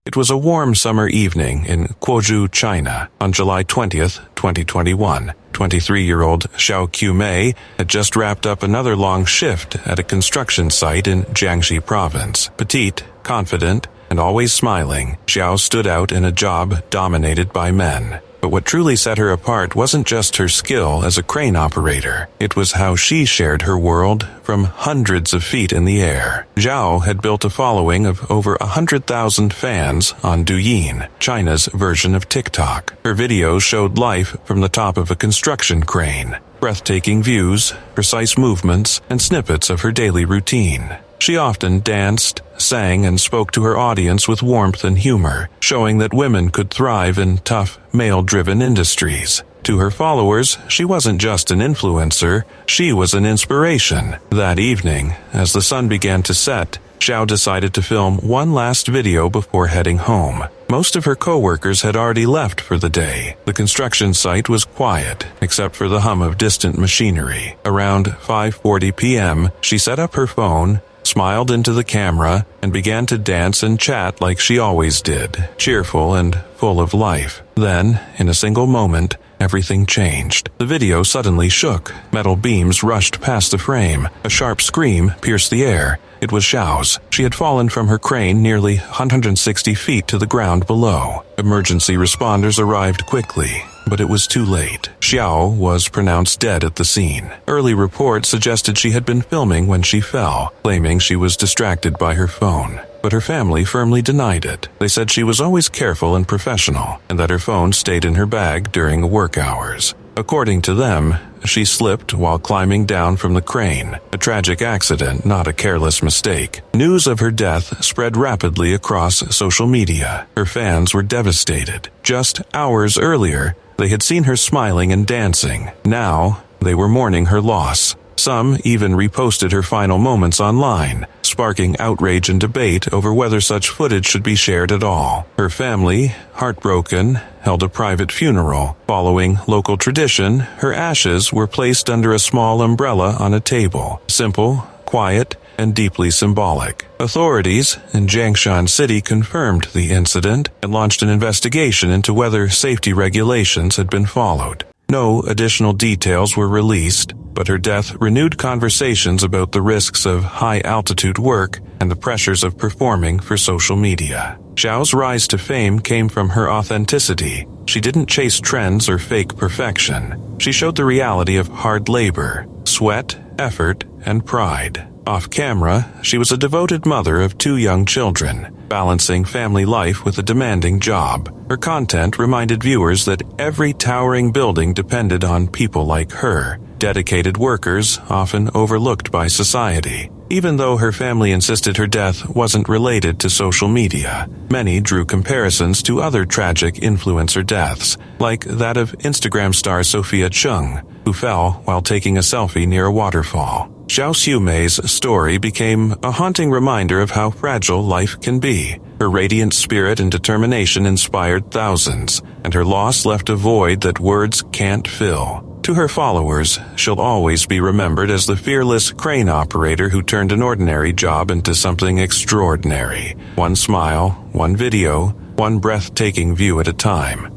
It was a warm summer evening in Quozhou, China, on July 20th, 2021. 23-year-old Xiao Qumei had just wrapped up another long shift at a construction site in Jiangxi province. Petite, confident, and always smiling, Xiao stood out in a job dominated by men. But what truly set her apart wasn't just her skill as a crane operator. It was how she shared her world from hundreds of feet in the air. Zhao had built a following of over 100,000 fans on Douyin, China's version of TikTok. Her videos showed life from the top of a construction crane. Breathtaking views, precise movements, and snippets of her daily routine. She often danced, sang, and spoke to her audience with warmth and humor, showing that women could thrive in tough, male-driven industries. To her followers, she wasn't just an influencer, she was an inspiration. That evening, as the sun began to set, Xiao decided to film one last video before heading home. Most of her co-workers had already left for the day. The construction site was quiet, except for the hum of distant machinery. Around 5:40 p.m., she set up her phone, smiled into the camera, and began to dance and chat like she always did, cheerful and full of life. Then, in a single moment, everything changed. The video suddenly shook. Metal beams rushed past the frame. A sharp scream pierced the air. It was Xiao's. She had fallen from her crane nearly 160 feet to the ground below. Emergency responders arrived quickly, but it was too late. Xiao was pronounced dead at the scene. Early reports suggested she had been filming when she fell, claiming she was distracted by her phone. But her family firmly denied it. They said she was always careful and professional, and that her phone stayed in her bag during work hours. According to them, she slipped while climbing down from the crane. A tragic accident, not a careless mistake. News of her death spread rapidly across social media. Her fans were devastated. Just hours earlier, they had seen her smiling and dancing. Now, they were mourning her loss. Some even reposted her final moments online, sparking outrage and debate over whether such footage should be shared at all. Her family, heartbroken, held a private funeral. Following local tradition, her ashes were placed under a small umbrella on a table. Simple, quiet, and deeply symbolic. Authorities in Jiangshan City confirmed the incident and launched an investigation into whether safety regulations had been followed. No additional details were released, but her death renewed conversations about the risks of high-altitude work and the pressures of performing for social media. Xiao's rise to fame came from her authenticity. She didn't chase trends or fake perfection. She showed the reality of hard labor, sweat, effort, and pride. Off camera, she was a devoted mother of 2 young children, balancing family life with a demanding job. Her content reminded viewers that every towering building depended on people like her, dedicated workers often overlooked by society. Even though her family insisted her death wasn't related to social media, many drew comparisons to other tragic influencer deaths, like that of Instagram star Sophia Chung, who fell while taking a selfie near a waterfall. Xiao Xiumei's story became a haunting reminder of how fragile life can be. Her radiant spirit and determination inspired thousands, and her loss left a void that words can't fill. To her followers, she'll always be remembered as the fearless crane operator who turned an ordinary job into something extraordinary. One smile, one video, one breathtaking view at a time.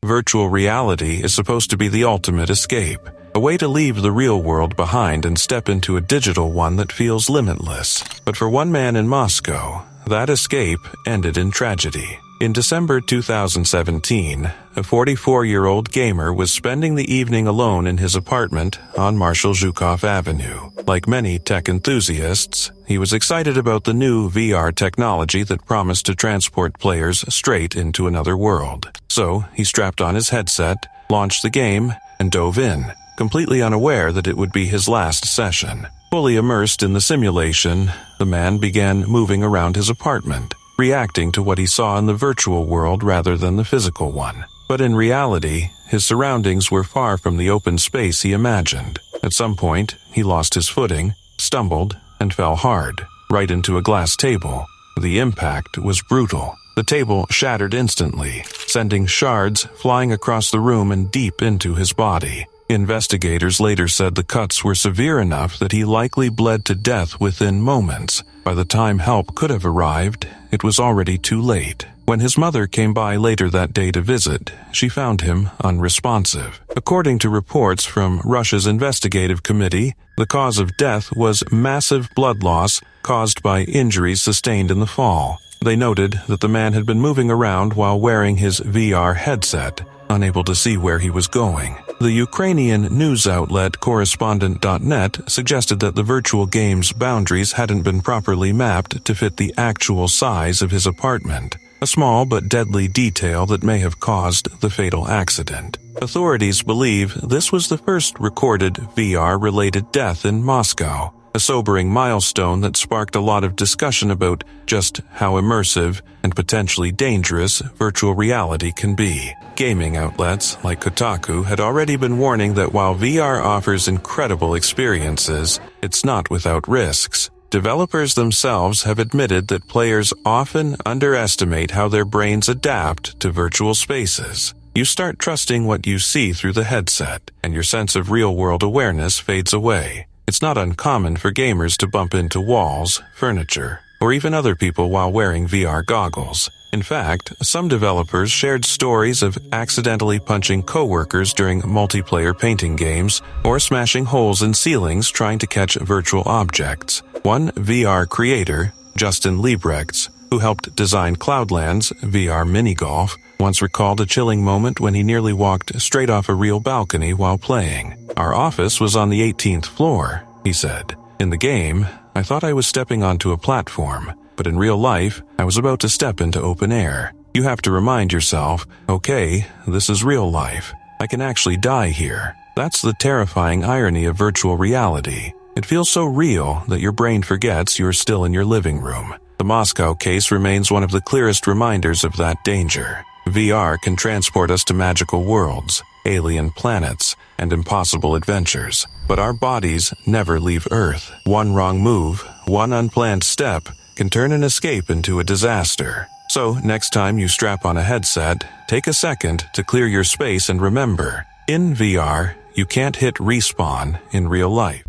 Virtual reality is supposed to be the ultimate escape, a way to leave the real world behind and step into a digital one that feels limitless. But for one man in Moscow, that escape ended in tragedy. In December 2017, a 44-year-old gamer was spending the evening alone in his apartment on Marshal Zhukov Avenue. Like many tech enthusiasts, he was excited about the new VR technology that promised to transport players straight into another world. So, he strapped on his headset, launched the game, and dove in, completely unaware that it would be his last session. Fully immersed in the simulation, the man began moving around his apartment, reacting to what he saw in the virtual world rather than the physical one. But in reality, his surroundings were far from the open space he imagined. At some point, he lost his footing, stumbled, and fell hard, right into a glass table. The impact was brutal. The table shattered instantly, sending shards flying across the room and deep into his body. Investigators later said the cuts were severe enough that he likely bled to death within moments. By the time help could have arrived, it was already too late. When his mother came by later that day to visit, she found him unresponsive. According to reports from Russia's investigative committee, the cause of death was massive blood loss caused by injuries sustained in the fall. They noted that the man had been moving around while wearing his VR headset, unable to see where he was going. The Ukrainian news outlet Correspondent.net suggested that the virtual game's boundaries hadn't been properly mapped to fit the actual size of his apartment, a small but deadly detail that may have caused the fatal accident. Authorities believe this was the first recorded VR-related death in Moscow, a sobering milestone that sparked a lot of discussion about just how immersive and potentially dangerous virtual reality can be. Gaming outlets like Kotaku had already been warning that while VR offers incredible experiences, it's not without risks. Developers themselves have admitted that players often underestimate how their brains adapt to virtual spaces. You start trusting what you see through the headset, and your sense of real-world awareness fades away. It's not uncommon for gamers to bump into walls, furniture, or even other people while wearing VR goggles. In fact, some developers shared stories of accidentally punching coworkers during multiplayer painting games or smashing holes in ceilings trying to catch virtual objects. One VR creator, Justin Liebrechts, who helped design Cloudland's VR mini-golf, once recalled a chilling moment when he nearly walked straight off a real balcony while playing. "Our office was on the 18th floor, he said. "In the game, I thought I was stepping onto a platform, but in real life, I was about to step into open air. You have to remind yourself, okay, this is real life. I can actually die here." That's the terrifying irony of virtual reality. It feels so real that your brain forgets you're still in your living room. The Moscow case remains one of the clearest reminders of that danger. VR can transport us to magical worlds, alien planets, and impossible adventures. But our bodies never leave Earth. One wrong move, one unplanned step, can turn an escape into a disaster. So, next time you strap on a headset, take a second to clear your space and remember, in VR, you can't hit respawn in real life.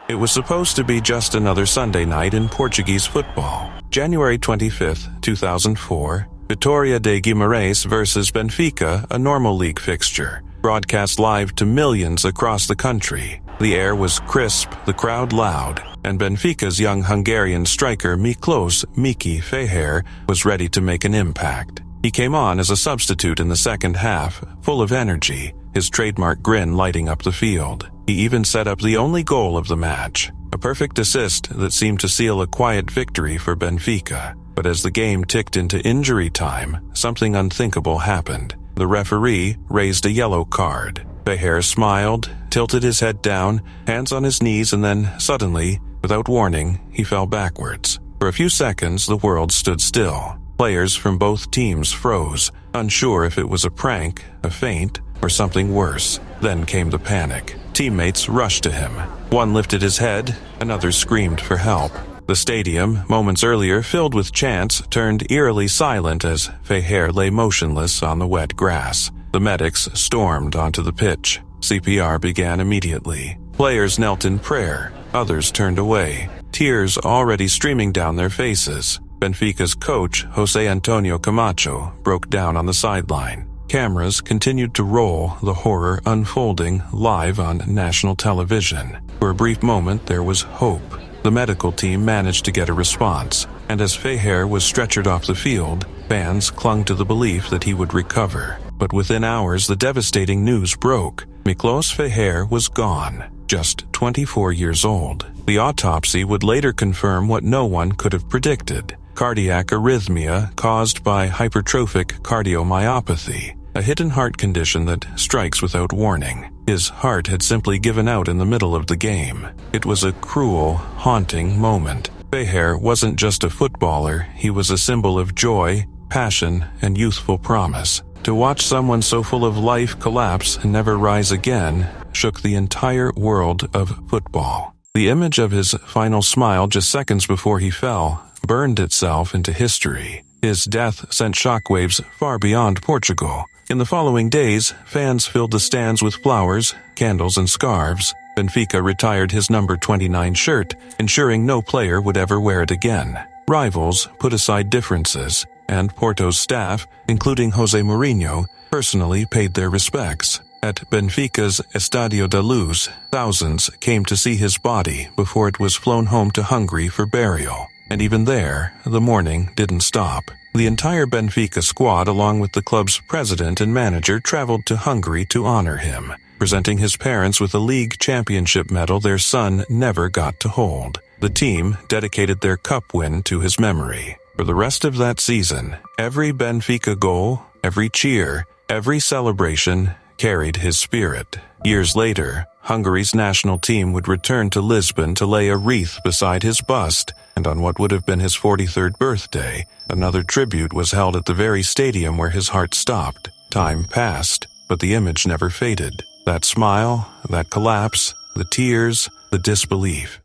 It was supposed to be just another Sunday night in Portuguese football. January 25, 2004, Vitória de Guimarães versus Benfica, a normal league fixture, broadcast live to millions across the country. The air was crisp, the crowd loud, and Benfica's young Hungarian striker Miklos "Miki" Feher was ready to make an impact. He came on as a substitute in the second half, full of energy, his trademark grin lighting up the field. He even set up the only goal of the match, a perfect assist that seemed to seal a quiet victory for Benfica. But as the game ticked into injury time, something unthinkable happened. The referee raised a yellow card. Feher smiled, tilted his head down, hands on his knees, and then, suddenly, without warning, he fell backwards. For a few seconds, the world stood still. Players from both teams froze, unsure if it was a prank, a feint, or something worse. Then came the panic. Teammates rushed to him. One lifted his head, another screamed for help. The stadium, moments earlier filled with chants, turned eerily silent as Feher lay motionless on the wet grass. The medics stormed onto the pitch. CPR began immediately. Players knelt in prayer. Others turned away, tears already streaming down their faces. Benfica's coach, José Antonio Camacho, broke down on the sideline. Cameras continued to roll, the horror unfolding live on national television. For a brief moment, there was hope. The medical team managed to get a response, and as Feher was stretchered off the field, fans clung to the belief that he would recover. But within hours, the devastating news broke. Miklos Feher was gone, just 24 years old. The autopsy would later confirm what no one could have predicted: cardiac arrhythmia caused by hypertrophic cardiomyopathy, a hidden heart condition that strikes without warning. His heart had simply given out in the middle of the game. It was a cruel, haunting moment. Feher wasn't just a footballer, he was a symbol of joy, passion, and youthful promise. To watch someone so full of life collapse and never rise again shook the entire world of football. The image of his final smile just seconds before he fell burned itself into history. His death sent shockwaves far beyond Portugal. In the following days, fans filled the stands with flowers, candles, and scarves. Benfica retired his number 29 shirt, ensuring no player would ever wear it again. Rivals put aside differences, and Porto's staff, including José Mourinho, personally paid their respects. At Benfica's Estádio da Luz, thousands came to see his body before it was flown home to Hungary for burial. And even there, the mourning didn't stop. The entire Benfica squad, along with the club's president and manager, traveled to Hungary to honor him, presenting his parents with a league championship medal their son never got to hold. The team dedicated their cup win to his memory. For the rest of that season, every Benfica goal, every cheer, every celebration carried his spirit. Years later, Hungary's national team would return to Lisbon to lay a wreath beside his bust, and on what would have been his 43rd birthday, another tribute was held at the very stadium where his heart stopped. Time passed, but the image never faded. That smile, that collapse, the tears, the disbelief.